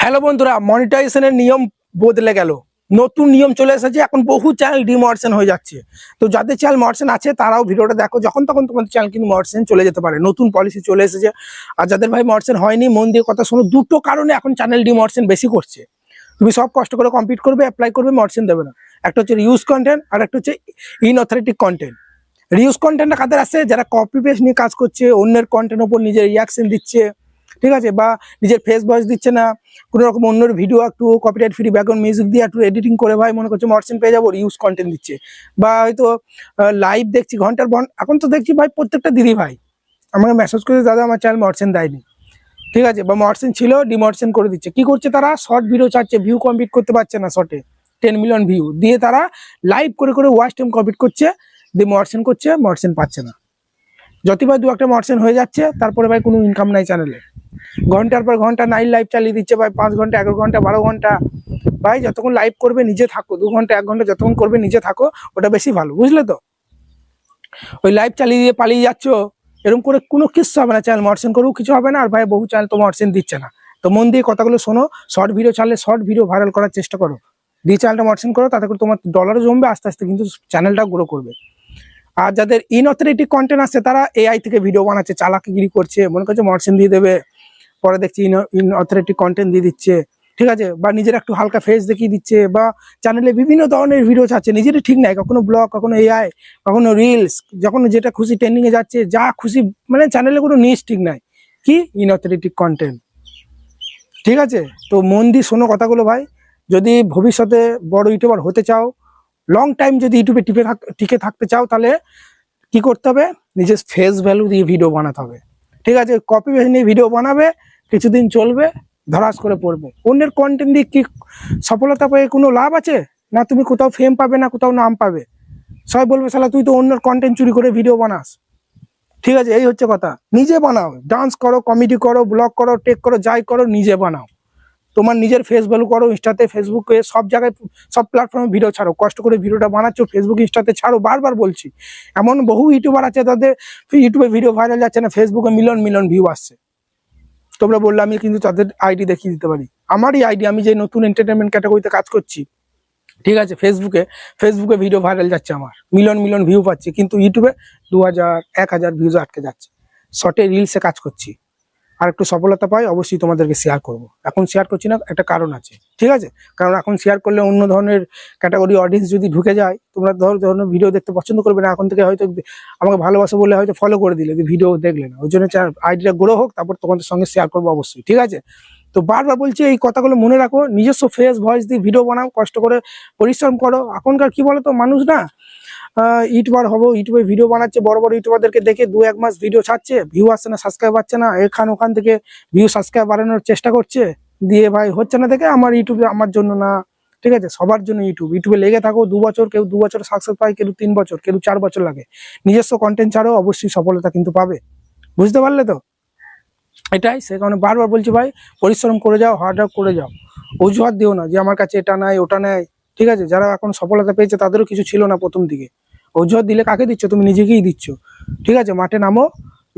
Hello বন্ধুরা, মনিটাইজেশনের নিয়ম বদলে গেল। নতুন নিয়ম চলে এসেছে। এখন বহু চ্যানেল ডিমনিটাইজেশন হয়ে যাচ্ছে। তো যাদের চ্যানেল মনিটাইজেশন আছে তারাও ভিডিওটা দেখো, যখন তখন তোমাদের চ্যানেল কিন্তু মনিটাইজেশন চলে যেতে পারে। নতুন পলিসি চলে এসেছে। আর যাদের ভাই মনিটাইজেশন হয়নি, মন দিয়ে কথা শোনো, দুটো কারণে এখন চ্যানেল ডিমনিটাইজেশন বেশি করছে। তুমি সব কষ্ট করে কমপ্লিট করবে, অ্যাপ্লাই করবে, মনিটাইজেশন দেবে না। একটা হচ্ছে রিউজ কন্টেন্ট, আর একটা হচ্ছে ইনঅথেন্টিক কন্টেন্ট। রিউজ কন্টেন্টটা কাদের আছে? যারা কপি পেস্ট নিয়ে কাজ করছে, অন্যের কন্টেন্টের উপর নিজের রিয়াকশন দিচ্ছে, ঠিক আছে, বা নিজের ফেস ভয়েস দিচ্ছে না, কোনো রকম অন্যের ভিডিও একটু কপিরাইট ফ্রি ব্যাকগ্রাউন্ড মিউজিক দিয়ে একটু এডিটিং করে ভাই মনে করছে মর্সেন পেয়ে যাবো, ইউজ কন্টেন্ট দিচ্ছে। বা হয়তো লাইভ দেখছি ঘন্টার এখন তো দেখছি ভাই প্রত্যেকটা দিদি ভাই আমাকে মেসেজ করে, দাদা আমার চ্যানেল মর্সেন দেয়নি, ঠিক আছে, বা মর্সেন ছিল ডিমর্সেন করে দিচ্ছে। কি করছে তারা? শর্ট ভিডিও চাচ্ছে, ভিউ কমপ্লিট করতে পারছে না, শর্টে 10 মিলিয়ন ভিউ দিয়ে তারা লাইভ করে করে ওয়াচ টাইম কমপ্লিট করছে, দিয়ে মর্সেন করছে, মর্সেন পাচ্ছে না। যতই ভাই দু একটা মর্সেন হয়ে যাচ্ছে, তারপরে ভাই কোনো ইনকাম নাই চ্যানেলে। ঘন্টার পর ঘন্টা নাইট লাইভ চালিয়ে দিচ্ছে ভাই, 5 ঘন্টা, 11 ঘন্টা, 12 ঘন্টা। ভাই যতক্ষণ লাইভ করবে নিজে থাকো, 2 ঘন্টা 1 ঘন্টা যতক্ষণ করবে নিজে থাকো, ওটা বেশি ভালো, বুঝলে তো? ওই লাইভ চালিয়ে দিয়ে পালিয়ে যাচ্ছ, এরকম করে কোনো কিছু হবে না। চ্যানেল মর্সেন করেও কিছু হবে না। আর ভাই বহু চ্যানেল তো মর্সেন দিচ্ছে না। তো মন দিয়ে কথাগুলো শোনো। শর্ট ভিডিও চাললে শর্ট ভিডিও ভাইরাল করার চেষ্টা করো, দিয়ে চ্যানেলটা মর্সেন করো, তাতে করে তোমার ডলারও জমবে, আস্তে আস্তে কিন্তু চ্যানেলটা গ্রো করবে। আর যাদের ইনঅথেন্টিক কন্টেন্ট আছে, তারা এআই থেকে ভিডিও বানাচ্ছে, চালাকিগিরি করছে, মনে করছে মর্সেন দিয়ে দেবে, পরে দেখছি ইনঅথেন্টিক কন্টেন্ট দিয়ে দিচ্ছে, ঠিক আছে, বা নিজের একটু হালকা ফেস দেখিয়ে দিচ্ছে, বা চ্যানেলে বিভিন্ন ধরনের ভিডিও ছাড়ছে, নিজেরই ঠিক নাই, কখনো ব্লগ, কখনো এআই, কখনো রিলস, যখন যেটা খুশি ট্রেন্ডিং এ যাচ্ছে, যা খুশি, মানে চ্যানেলে কোনো নিজ ঠিক নাই। কি? ইনঅথেন্টিক কন্টেন্ট, ঠিক আছে? তো মন দিয়ে শোনো কথাগুলো ভাই। যদি ভবিষ্যতে বড় ইউটিউবার হতে চাও, লং টাইম যদি ইউটিউবে টিকে থাকতে চাও, তাহলে কি করতে হবে? নিজের ফেস ভ্যালু দিয়ে ভিডিও বানাতে হবে, ঠিক আছে? কপি পেস্ট নিয়ে ভিডিও বানাবে, কিছুদিন চলবে, ধরাস করে পড়বে। অন্যের কন্টেন্ট দিয়ে কি সফলতা পেয়ে কোনো লাভ আছে? না, তুমি কোথাও ফেম পাবে, না কোথাও নাম পাবে। সবাই বলবে শালা তুই তো অন্যের কন্টেন্ট চুরি করে ভিডিও বানাস, ঠিক আছে? এই হচ্ছে কথা। নিজে বানাও, ডান্স করো, কমেডি করো, ব্লগ করো, টেক করো, যাই করো, নিজে বানাও। তোমার নিজের ফেস ভ্যালু করো, ইনস্টাতে, ফেসবুকে, সব জায়গায়, সব প্ল্যাটফর্মে ভিডিও ছাড়ো। কষ্ট করে ভিডিওটা বানাচ্ছ, ফেসবুক, ইনস্টাতে ছাড়ো, বারবার বলছি। এমন বহু ইউটিউবার আছে তাদের ইউটিউবে ভিডিও ভাইরাল যাচ্ছে না, ফেসবুকে মিলিয়ন মিলিয়ন ভিউ আসছে। তোমরা বললে আমি কিন্তু তাদের আইডি দেখিয়ে দিতে পারি। আমারই আইডি, আমি যে নতুন এন্টারটেনমেন্ট ক্যাটাগরিতে কাজ করছি, ঠিক আছে, ফেসবুকে ভিডিও ভাইরাল যাচ্ছে, আমার মিলিয়ন মিলিয়ন ভিউ পাচ্ছি, কিন্তু ইউটিউবে 2000 1000 ভিউজ আটকে যাচ্ছে। শর্টে রিলসে কাজ করছি, আর একটু সফলতা পাই অবশ্যই তোমাদেরকে শেয়ার করব। এখন শেয়ার করছি না, একটা কারণ আছে, ঠিক আছে? কারণ এখন শেয়ার করলে অন্য ধরনের ক্যাটাগরি অডিয়েন্স যদি ঢুকে যায়, তোমরা ধরনের ভিডিও দেখতে পছন্দ করবে না। এখন থেকে হয়তো আমাকে ভালোবাসা বলে হয়তো ফলো করে দিলে, ভিডিও দেখলে না, ওই জন্য আইডিটা গ্রো হোক, তারপর তোমাদের সঙ্গে শেয়ার করবো অবশ্যই, ঠিক আছে? তো বারবার বলছি এই কথাগুলো মনে রাখো। নিজস্ব ফেস ভয়েস দিয়ে ভিডিও বানাও, কষ্ট করে পরিশ্রম করো। এখনকার কি বলো তো, মানুষ না ইউটিউবার হবো, ইউটিউবে ভিডিও বানাচ্ছে, বড় বড় ইউটিউবারদেরকে দেখে 2-1 মাস ভিডিও ছাড়ছে, ভিউ আসছে না, সাবস্ক্রাইব পাচ্ছে না, ওখান থেকে ভিউ সাবস্ক্রাইব বাড়ানোর চেষ্টা করছে, দিয়ে ভাই হচ্ছে না, দেখে আমার ইউটিউবে আমার জন্য না, ঠিক আছে? সবার জন্য ইউটিউবে লেগে থাকো 2 বছর, কেউ 2 বছর সাকসেস পায়, কেউ 3 বছর, কেউ 4 বছর লাগে। নিজস্ব কন্টেন্ট ছাড়ো, অবশ্যই সফলতা কিন্তু পাবে। বুঝতে পারলে তো? এটাই সে কারণে বারবার বলছি ভাই, পরিশ্রম করে যাও, হার্ড ওয়ার্ক করে যাও। অজুহাত দিও না যে আমার কাছে এটা নাই, ওটা নাই, ঠিক আছে? যারা এখন সফলতা পেয়েছে তাদেরও কিছু ছিল না প্রথম দিকে। অজুহাত দিলে কাকে দিচ্ছ? তুমি নিজেকেই দিচ্ছ, ঠিক আছে? মাঠে নামো,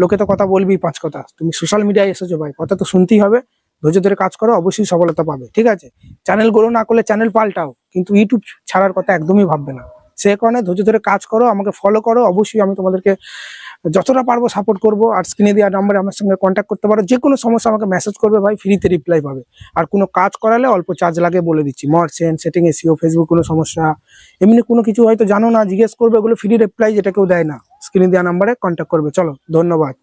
লোকে তো কথা বলবি 5 কথা, তুমি সোশ্যাল মিডিয়ায় এসেছো ভাই, কথা তো শুনতেই হবে। ধৈর্য ধরে কাজ করো, অবশ্যই সফলতা পাবে, ঠিক আছে? চ্যানেল গ্রো না করলে চ্যানেল পাল্টাও, কিন্তু ইউটিউব ছাড়ার কথা একদমই ভাববে না। সে কারণে ধৈর্য ধরে কাজ করো, আমাকে ফলো করো, অবশ্যই আমি তোমাদেরকে যতটা পারবো সাপোর্ট করবো। আর স্ক্রিনে দেওয়া নাম্বারে আমার সঙ্গে কন্ট্যাক্ট করতে পারো। যে কোনো সমস্যা আমাকে মেসেজ করবে ভাই, ফ্রিতে রিপ্লাই পাবে। আর কোনো কাজ করালে অল্প চার্জ লাগে বলে দিচ্ছি। মর্সেন, সেটিং, এসইও, ফেসবুক কোনো সমস্যা, এমনি কোনো কিছু হয়তো জানো না, জিজ্ঞেস করবে, এগুলো ফ্রি রিপ্লাই, যেটা কেউ দেয় না। স্ক্রিনে দেওয়া নাম্বারে কন্ট্যাক্ট করবে। চলো, ধন্যবাদ।